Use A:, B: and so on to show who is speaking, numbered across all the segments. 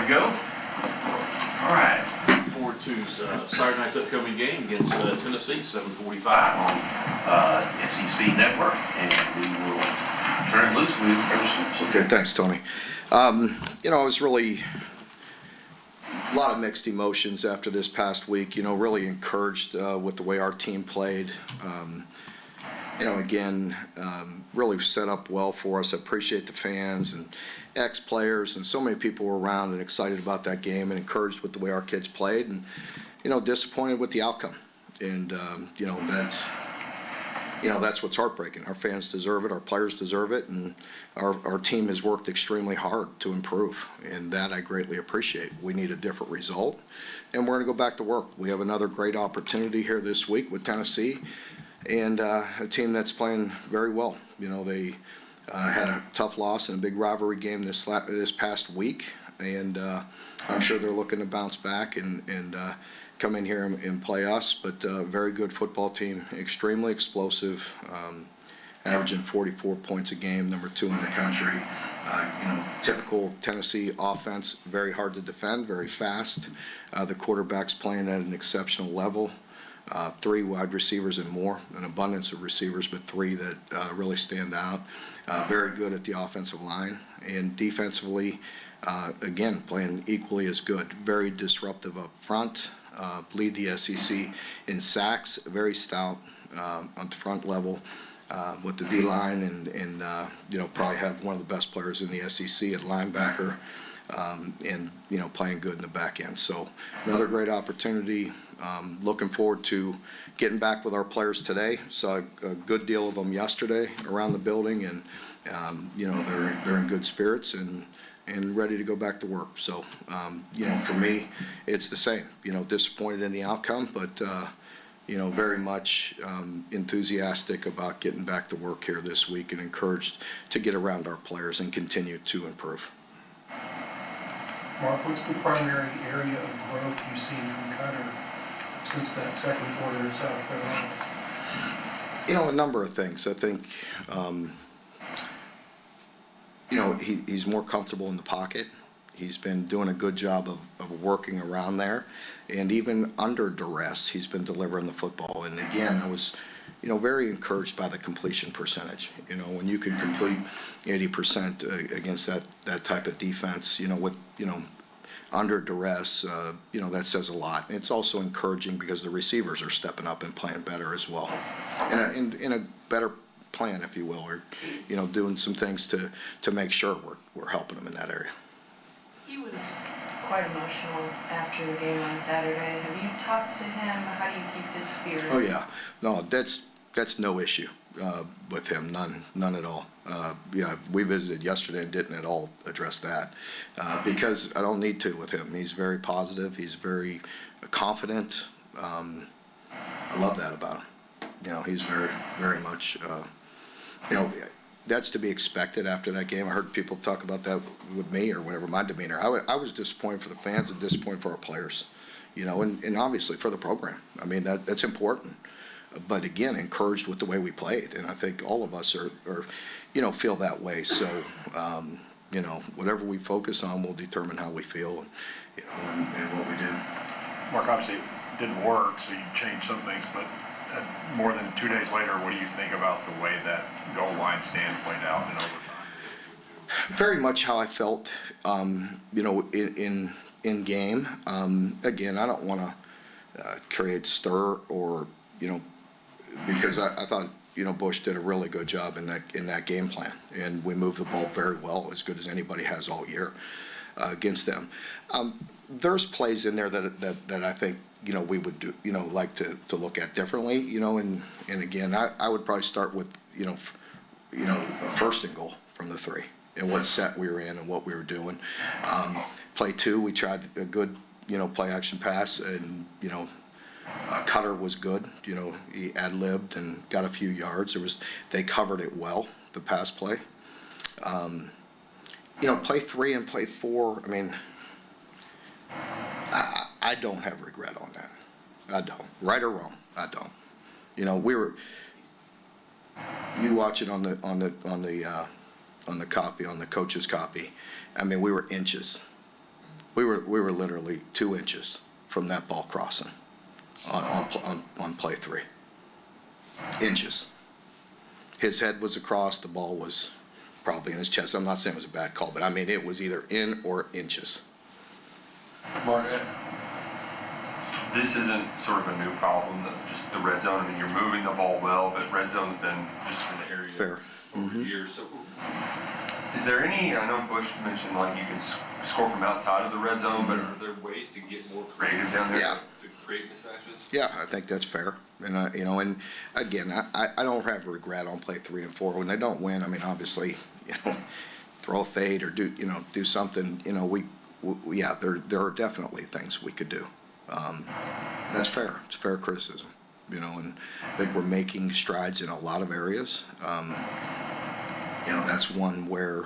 A: to go. All right.
B: Looking forward to Saturday night's upcoming game against Tennessee, 7:45
A: on SEC Network, and we will turn loose with Coach Stoops.
C: Okay, thanks, Tony. It was really a lot of mixed emotions after this past week. Really encouraged with the way our team played. Really set up well for us. I appreciate the fans and ex-players, and so many people were around and excited about that game and encouraged with the way our kids played, and disappointed with the outcome. And that's what's heartbreaking. Our fans deserve it, our players deserve it, and our team has worked extremely hard to improve, and that I greatly appreciate. We need a different result, and we're going to go back to work. We have another great opportunity here this week with Tennessee, and a team that's playing very well. They had a tough loss in a big rivalry game this past week, and I'm sure they're looking to bounce back and come in here and play us. But very good football team, extremely explosive, averaging 44 points a game, number 2 in the country. Typical Tennessee offense, very hard to defend, very fast. The quarterback's playing at an exceptional level. 3 wide receivers and more, an abundance of receivers, but 3 that really stand out. Very good at the offensive line, and defensively, again, playing equally as good. Very disruptive up front, lead the SEC in sacks, very stout on the front level with the D-line, and probably have one of the best players in the SEC at linebacker. And playing good in the back end. So another great opportunity. Looking forward to getting back with our players today. Saw a good deal of them yesterday around the building, and they're in good spirits and ready to go back to work. So for me, it's the same. Disappointed in the outcome, but very much enthusiastic about getting back to work here this week, and encouraged to get around our players and continue to improve.
D: Mark, what's the primary area of growth you've seen from Cutter since that second quarter in South Carolina?
C: A number of things. I think, he's more comfortable in the pocket. He's been doing a good job of working around there. And even under duress, he's been delivering the football. And again, I was, very encouraged by the completion percentage. When you can complete 80% against that type of defense, with, under duress, that says a lot. And it's also encouraging because the receivers are stepping up and playing better as well. In a better plan, if you will, or, doing some things to make sure we're helping them in that area.
E: He was quite emotional after the game on Saturday. Have you talked to him? How do you keep his spirits?
C: Oh yeah, no, that's no issue with him, none at all. We visited yesterday and didn't at all address that because I don't need to with him. He's very positive. He's very confident. I love that about him. He's very, very much. That's to be expected after that game. I heard people talk about that with me or whatever, my demeanor. I was disappointed for the fans and disappointed for our players, and obviously for the program. I mean, that's important. But again, encouraged with the way we played. And I think all of us are feel that way. So, whatever we focus on will determine how we feel and what we do.
F: Mark, obviously it didn't work, so you changed some things, but more than 2 days later, what do you think about the way that goal line stand played out in overtime?
C: Very much how I felt, in game. Again, I don't want to create stir or, because I thought, Bush did a really good job in that game plan, and we moved the ball very well, as good as anybody has all year against them. There's plays in there that I think, we would do, like to look at differently, and again, I would probably start with, a first and goal from the 3 and what set we were in and what we were doing. Play 2, we tried a good, play action pass, and, Cutter was good. He ad-libbed and got a few yards. They covered it well, the pass play. Play 3 and play 4, I mean, I don't have regret on that. I don't. Right or wrong, I don't. You watch it on the copy, on the coach's copy. I mean, we were inches We were literally 2 inches from that ball crossing on play 3. Inches. His head was across, the ball was probably in his chest. I'm not saying it was a bad call, but I mean, it was either in or inches.
G: Mark, this isn't sort of a new problem, just the red zone. I mean, you're moving the ball well, but red zone's been just an area
C: Fair.
G: over the years. So, is there any? I know Bush mentioned like you can score from outside of the red zone, but are there ways to get more creative down there
C: Yeah.
G: to create mismatches?
C: Yeah, I think that's fair. And, and again, I don't have regret on play 3 and 4. When they don't win, I mean, obviously, throw a fade or do something, yeah, there are definitely things we could do. That's fair. It's fair criticism, and I think we're making strides in a lot of areas. That's one where,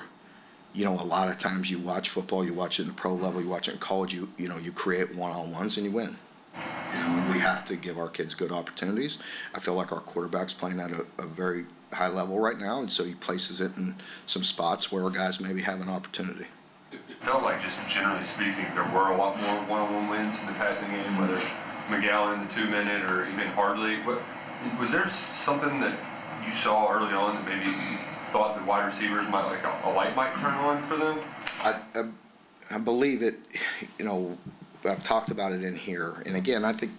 C: a lot of times you watch football, you watch it in the pro level, you watch it in college, you create one-on-ones and you win. We have to give our kids good opportunities. I feel like our quarterback's playing at a very high level right now, and so he places it in some spots where guys maybe have an opportunity.
G: It felt like, just generally speaking, there were a lot more one-on-one wins in the passing game, whether McGowan in the 2-minute or even Hardley. Was there something that you saw early on that maybe you thought the wide receivers might, like a light might turn on for them?
C: I believe it, I've talked about it in here, and again, I think,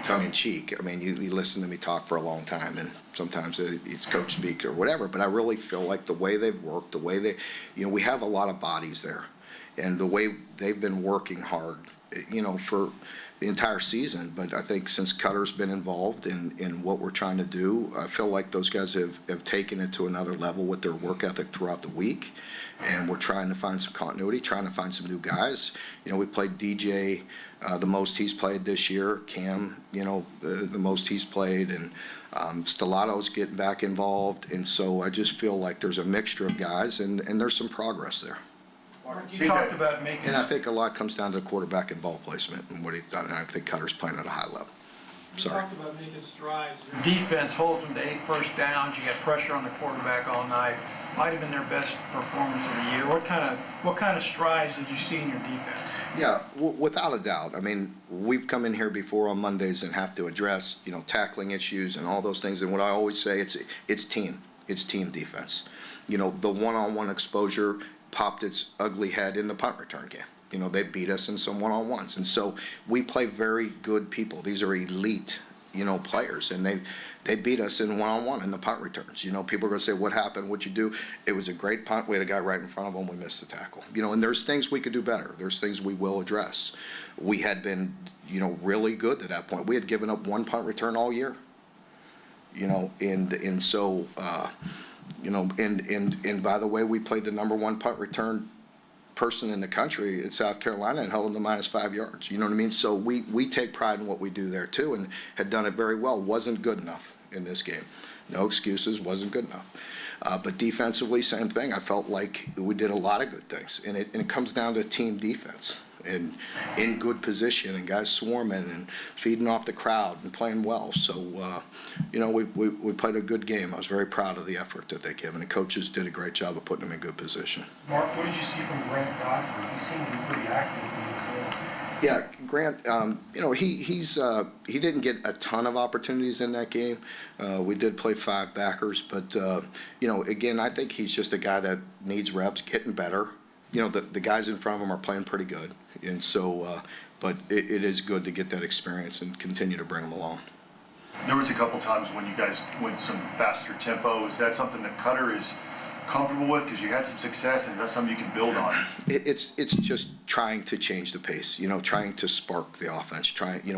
C: tongue in cheek, I mean, you listen to me talk for a long time, and sometimes it's coach speak or whatever, but I really feel like the way they've worked, the way we have a lot of bodies there, and the way they've been working hard, for the entire season. But I think since Cutter's been involved in what we're trying to do, I feel like those guys have taken it to another level with their work ethic throughout the week. And we're trying to find some continuity, trying to find some new guys. We played DJ the most he's played this year, Cam, the most he's played, and Stellato's getting back involved. And so I just feel like there's a mixture of guys, and there's some progress there.
D: You talked about making.
C: And I think a lot comes down to the quarterback and ball placement and what he's done, and I think Cutter's playing at a high level.
H: You
C: Sorry.
H: talked about making strides.
I: Your defense holds them to 8 first downs. You got pressure on the quarterback all night. Might have been their best performance of the year. What kind of strides did you see in your defense?
C: Yeah, without a doubt. I mean, we've come in here before on Mondays and have to address, tackling issues and all those things. And what I always say, it's team defense. The one-on-one exposure popped its ugly head in the punt return game. They beat us in some one-on-ones. And so we play very good people. These are elite, players. And they beat us in one-on-one in the punt returns. People are going to say, what happened? What'd you do? It was a great punt. We had a guy right in front of him. We missed the tackle. And there's things we could do better. There's things we will address. We had been, really good to that point. We had given up 1 punt return all year. And so, and by the way, we played the number 1 punt return person in the country in South Carolina and held them to -5 yards. You know what I mean? So we take pride in what we do there too, and had done it very well. Wasn't good enough in this game. No excuses, wasn't good enough. But defensively, same thing. I felt like we did a lot of good things, and it comes down to team defense and in good position and guys swarming and feeding off the crowd and playing well. So, we played a good game. I was very proud of the effort that they gave, and the coaches did a great job of putting them in good position.
D: Mark, what did you see from Grant Godfrey? He seemed to be pretty active in his
C: Yeah, Grant, he didn't get a ton of opportunities in that game. We did play 5 backers, but, again, I think he's just a guy that needs reps, getting better. The guys in front of him are playing pretty good. And so, but it is good to get that experience and continue to bring them along.
F: There was a couple times when you guys went some faster tempo. Is that something that Cutter is comfortable with, because you had some success, and that's something you can build on?
C: It's just trying to change the pace, trying to spark the offense.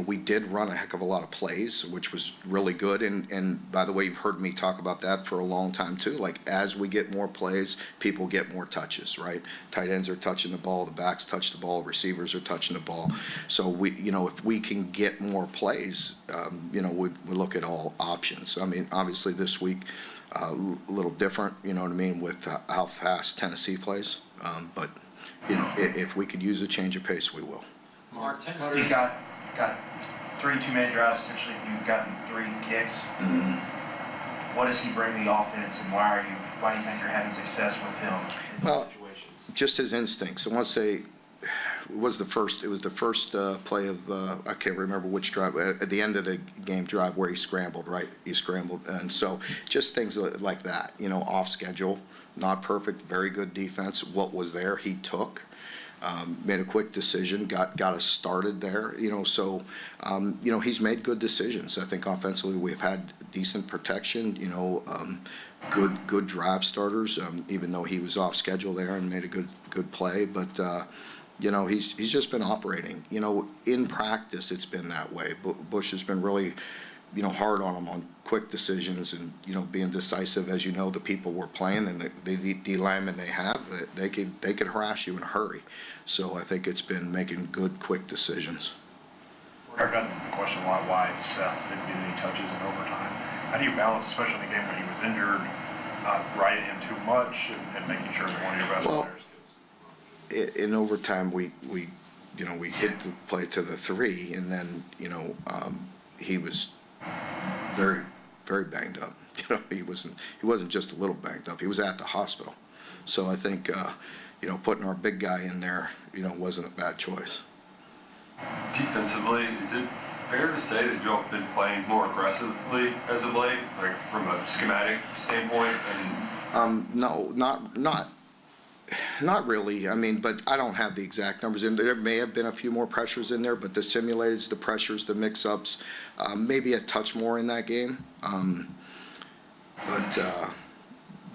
C: We did run a heck of a lot of plays, which was really good. And by the way, you've heard me talk about that for a long time too. Like, as we get more plays, people get more touches, right? Tight ends are touching the ball, the backs touch the ball, receivers are touching the ball. So if we can get more plays, we look at all options. I mean, obviously this week, a little different, with how fast Tennessee plays. But, if we could use a change of pace, we will.
J: Mark, Tennessee's got 3 2-minute drives. Essentially, you've gotten 3 kicks.
C: Mm-hmm.
J: What does he bring to the offense, and why do you think you're having success with him in those situations?
C: just his instincts. I want to say, it was the first play of, I can't remember which drive, at the end of the game drive where he scrambled, right? He scrambled. And so just things like that, you know, off schedule, not perfect, very good defense. What was there, he took. Made a quick decision, got us started there, you know, so, you know, he's made good decisions. I think offensively we've had decent protection, you know, good drive starters, even though he was off schedule there and made a good play, but, you know, he's just been operating, you know, in practice it's been that way. Bush has been really, you know, hard on him on quick decisions and, you know, being decisive. As you know, the people we're playing and the D linemen they have, they could harass you in a hurry. So I think it's been making good, quick decisions.
F: I got the question why Seth didn't get any touches in overtime. How do you balance, especially in the game when he was injured, not riding him too much and making sure that one of your best players gets?
C: In overtime, we you know, we hit the play to the 3, and then, you know, he was very, very banged up. You know, he wasn't just a little banged up. He was at the hospital. So I think, you know, putting our big guy in there, you know, wasn't a bad choice.
G: Defensively, is it fair to say that you all have been playing more aggressively as of late, like from a schematic standpoint?
C: No, not really. I mean, but I don't have the exact numbers in there. There may have been a few more pressures in there, but the simulateds, the pressures, the mix-ups, maybe a touch more in that game,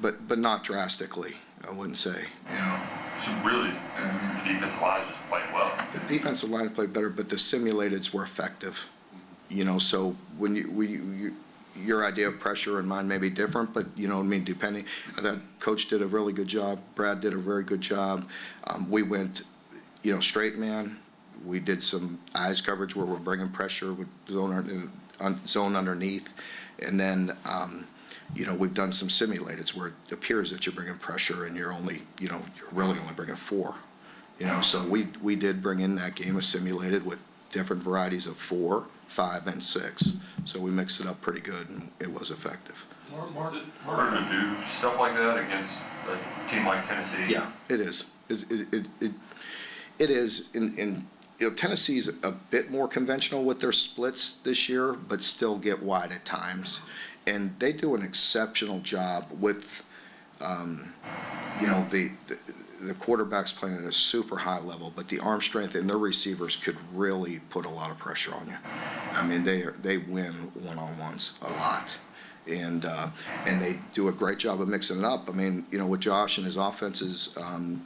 C: but not drastically, I wouldn't say. You know.
G: So really, the defensive line is just playing well.
C: The defensive line played better, but the simulateds were effective. You know, so when your idea of pressure and mine may be different, but, you know, I mean, depending, I thought Coach did a really good job. Brad did a very good job. We went, you know, straight man. We did some eyes coverage where we're bringing pressure with zone underneath. And then, you know, we've done some simulateds where it appears that you're bringing pressure and you're only, you know, you're really only bringing 4. You know, so we did bring in that game of simulated with different varieties of 4, 5, and 6. So we mixed it up pretty good, and it was effective.
G: Is it harder to do stuff like that against a team like Tennessee?
C: Yeah, it is. It is. You know, Tennessee's a bit more conventional with their splits this year, but still get wide at times, and they do an exceptional job with, you know, the quarterback's playing at a super high level, but the arm strength and their receivers could really put a lot of pressure on you. I mean, they win one-on-ones a lot, and they do a great job of mixing it up. I mean, you know, with Josh and his offenses,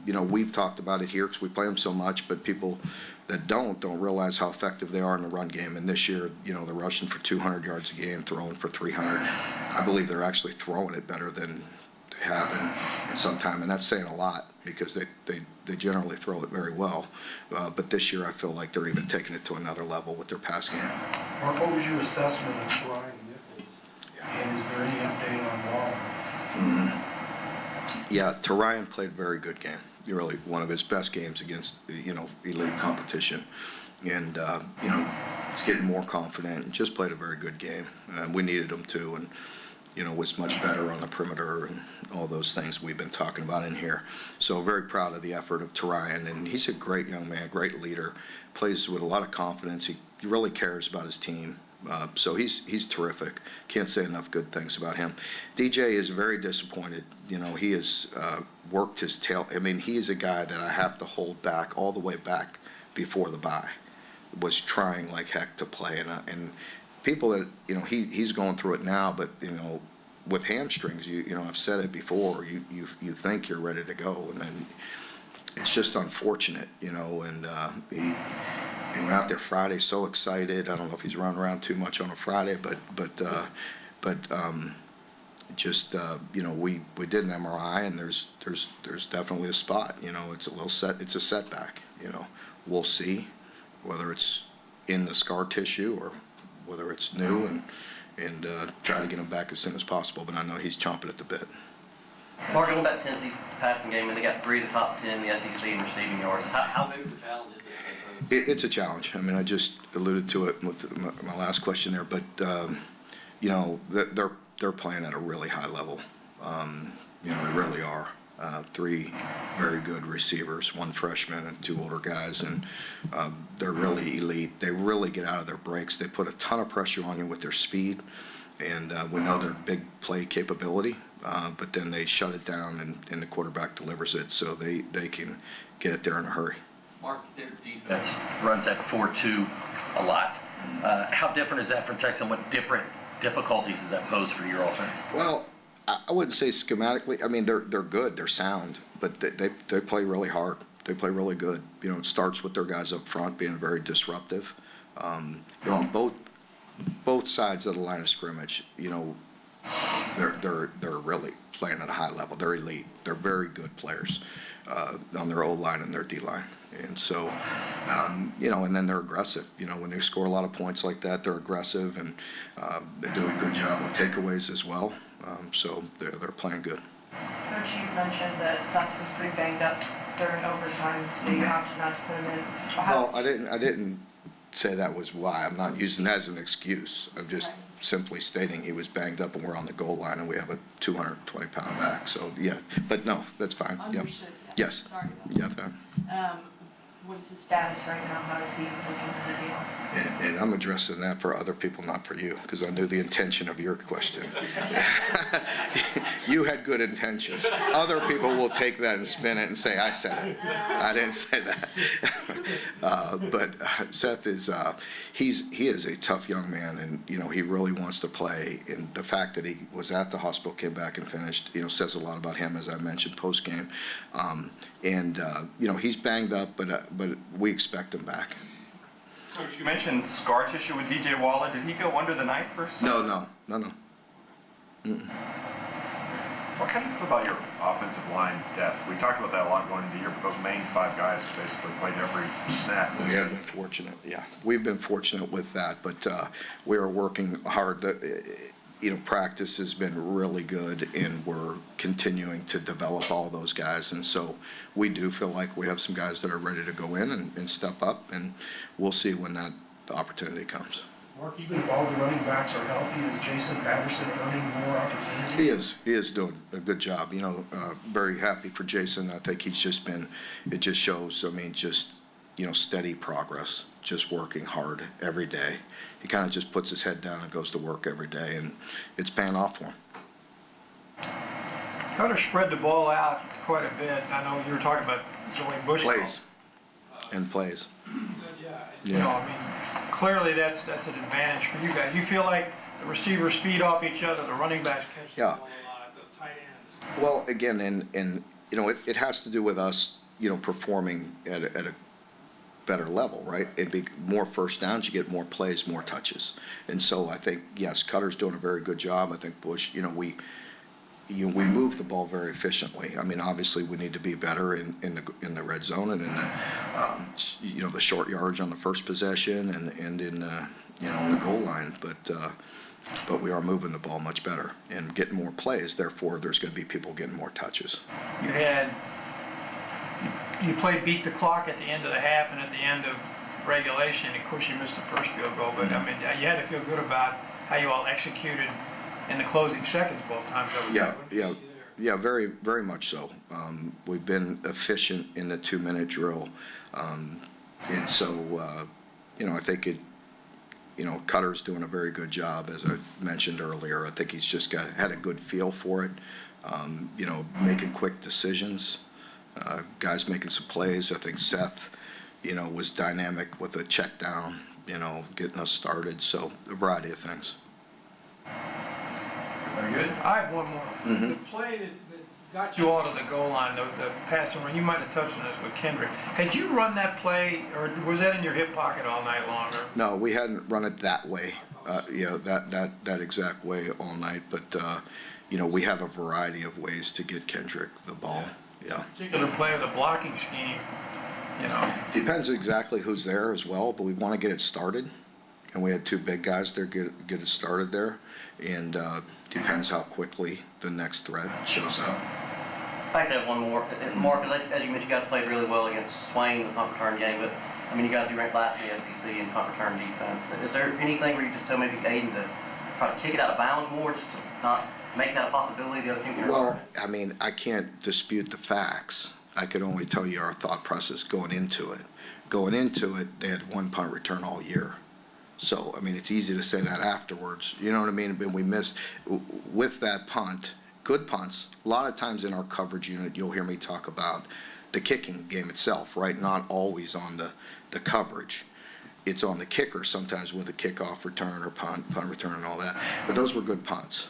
C: you know, we've talked about it here because we play them so much, but people that don't realize how effective they are in the run game. And this year, you know, they're rushing for 200 yards a game, throwing for 300. I believe they're actually throwing it better than they have in some time, and that's saying a lot because they generally throw it very well. But this year, I feel like they're even taking it to another level with their pass game.
D: Mark, what was your assessment of Ryan Nichols? And is there any update on Waller?
C: Yeah, Ryan played a very good game. Really one of his best games against, you know, elite competition. And, you know, he's getting more confident and just played a very good game. We needed him to, and, you know, was much better on the perimeter and all those things we've been talking about in here. So very proud of the effort of Ryan, and he's a great young man, great leader, plays with a lot of confidence. He really cares about his team. So he's terrific. Can't say enough good things about him. DJ is very disappointed. You know, he has worked his tail. I mean, he is a guy that I have to hold back all the way back before the bye. Was trying like heck to play, and people that, you know, he's going through it now, but, you know, with hamstrings, you know, I've said it before, you think you're ready to go, and then it's just unfortunate, you know, and he went out there Friday so excited. I don't know if he's running around too much on a Friday, but just, you know, we did an MRI, and there's definitely a spot, you know, it's a setback, you know. We'll see whether it's in the scar tissue or whether it's new, and try to get him back as soon as possible, but I know he's chomping at the bit.
H: Mark, going back to Tennessee's passing game, and they got 3 of the top 10 in the SEC in receiving yards. How big of a challenge is it?
C: It's a challenge. I mean, I just alluded to it with my last question there, but you know, they're playing at a really high level. You know, they really are. three very good receivers, one freshman and two older guys, and they're really elite. They really get out of their breaks. They put a ton of pressure on you with their speed, and we know their big play capability, but then they shut it down and the quarterback delivers it, so they can get it there in a hurry.
K: Mark, their defense runs that 4-2 a lot. How different is that from Texas, and what different difficulties does that pose for your offense?
C: Well, I wouldn't say schematically. I mean, they're good, they're sound, but they play really hard. They play really good. You know, it starts with their guys up front being very disruptive. You know, on both sides of the line of scrimmage, you know, they're really playing at a high level. They're elite. They're very good players on their O-line and their D-line. And so, you know, and then they're aggressive. You know, when they score a lot of points like that, they're aggressive, and they do a good job with takeaways as well. So they're playing good.
E: Coach, you mentioned that Seth was pretty banged up during overtime, so you opted not to put him in.
C: Well, I didn't say that was why. I'm not using that as an excuse. I'm just simply stating he was banged up, and we're on the goal line, and we have a 220-pound back. So yeah, but no, that's fine.
E: Understood.
C: Yeah. Yes.
E: Sorry about that.
C: Yeah.
E: What is his status right now? How is he looking? Is it deal?
C: And I'm addressing that for other people, not for you, because I knew the intention of your question. You had good intentions. Other people will take that and spin it and say, I said it. I didn't say that. But Seth is, he is a tough young man, and, you know, he really wants to play. And the fact that he was at the hospital, came back and finished, you know, says a lot about him, as I mentioned post-game. You know, he's banged up, but we expect him back.
L: Coach, you mentioned scar tissue with DJ Waller. Did he go under the knife first?
C: No.
F: What can you feel about your offensive line depth? We talked about that a lot going into the year, but those main five guys basically played every snap.
C: We have been fortunate, yeah. We've been fortunate with that, but we are working hard. You know, practice has been really good, and we're continuing to develop all those guys. And so we do feel like we have some guys that are ready to go in and step up, and we'll see when that opportunity comes.
D: Mark, even if all the running backs are healthy, is Jason Patterson earning more opportunities?
C: He is doing a good job. You know, very happy for Jason. I think he's just been, it just shows, I mean, just, you know, steady progress, just working hard every day. He kind of just puts his head down and goes to work every day, and it's paying off for him.
I: Cutter spread the ball out quite a bit. I know you were talking about Joey Bush.
C: Plays.
I: You know, I mean, clearly that's an advantage for you guys. You feel like the receivers feed off each other, the running backs catch the ball a lot, the tight ends.
C: Well, again, and you know, it has to do with us, you know, performing at a better level, right? It'd be more first downs, you get more plays, more touches. And so I think, yes, Cutter's doing a very good job. I think Bush, you know, we move the ball very efficiently. I mean, obviously we need to be better in the red zone and in the, you know, the short yards on the first possession and in, you know, on the goal line. But we are moving the ball much better and getting more plays. Therefore, there's going to be people getting more touches.
I: You played beat the clock at the end of the half and at the end of regulation. Of course, you missed the first field goal, but I mean, you had to feel good about how you all executed in the closing seconds both times.
C: Yeah, very, very much so. We've been efficient in the 2-minute drill, and so you know, I think you know, Cutter's doing a very good job, as I mentioned earlier. I think he's just had a good feel for it. You know, making quick decisions. Guys making some plays. I think Seth, you know, was dynamic with a check down, you know, getting us started. So a variety of things.
I: Very good. I have one more.
C: Mm-hmm.
I: The play that got you all to the goal line, the passing run, you might have touched on this with Kendrick. Had you run that play, or was that in your hip pocket all night long?
C: No, we hadn't run it that way, you know, that exact way all night. But, you know, we have a variety of ways to get Kendrick the ball. Yeah.
I: Particular play of the blocking scheme, you know.
C: Depends exactly who's there as well, but we want to get it started. And we had two big guys there get it started there. And depends how quickly the next threat shows up.
H: I actually have one more. Mark, as you mentioned, you guys played really well against Swain in the punt return game, but I mean, you guys do rank last in the SEC in punt return defense. Is there anything where you just tell maybe Aiden to try to kick it out of bounds more, just to not make that a possibility, the other team can
C: Well,
H: return it?
C: I mean, I can't dispute the facts. I could only tell you our thought process going into it. Going into it, they had one punt return all year. So, I mean, it's easy to say that afterwards, you know what I mean? But we missed, with that punt, good punts, a lot of times in our coverage unit, you'll hear me talk about the kicking game itself, right? Not always on the coverage. It's on the kicker sometimes with a kickoff return or punt return and all that. But those were good punts.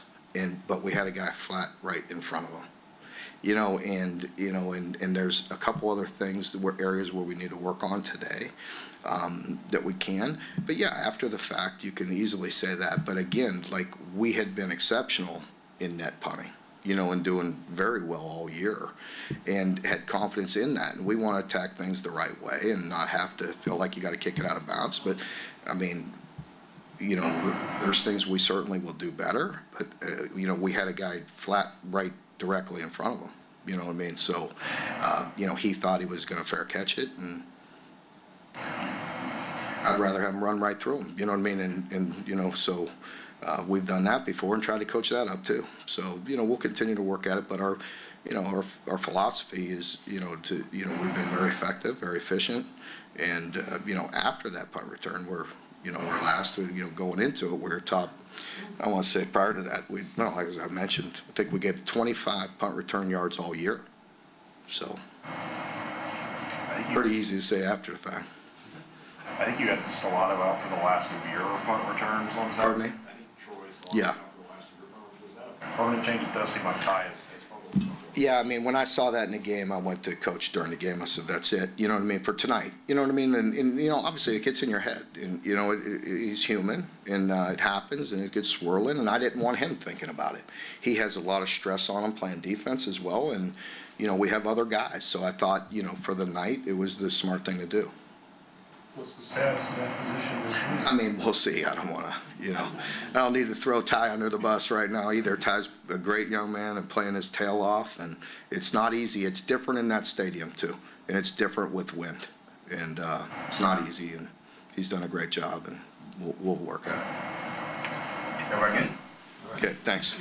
C: But we had a guy flat right in front of him. And there's a couple other things areas where we need to work on today that we can. But yeah, after the fact, you can easily say that. But again, like, we had been exceptional in net punting, and doing very well all year, and had confidence in that. And we want to attack things the right way and not have to feel like you got to kick it out of bounds. But I mean, there's things we certainly will do better. But we had a guy flat right directly in front of him. You know what I mean? So, he thought he was going to fair catch it, and I'd rather have him run right through him. You know what I mean? So we've done that before and tried to coach that up too. So, we'll continue to work at it, but our philosophy is, we've been very effective, very efficient, and after that punt return, we're last. Going into it, we're top. I want to say prior to that, as I mentioned, I think we gave 25 punt return yards all year. So, pretty easy to say after the fact.
F: I think you had Stellato out for the last year of punt returns on Saturday.
C: Pardon me?
B: I think Troy's
C: Yeah.
B: out for the last year. Was that a
F: Permanent change, it does seem like Ty is probably.
C: Yeah, I mean, when I saw that in the game, I went to coach during the game. I said, that's it. You know what I mean? For tonight. You know what I mean? And obviously it gets in your head. And, he's human. And it happens. And it gets swirling. And I didn't want him thinking about it. He has a lot of stress on him playing defense as well. And, we have other guys. So I thought, for the night, it was the smart thing to do.
D: What's the status of that position this week?
C: I mean, we'll see. I don't want to, I don't need to throw Ty under the bus right now either. Ty's a great young man and playing his tail off, and it's not easy. It's different in that stadium too, and it's different with wind, and it's not easy. And he's done a great job, and we'll work at it.
F: Everybody good?
C: Okay, thanks.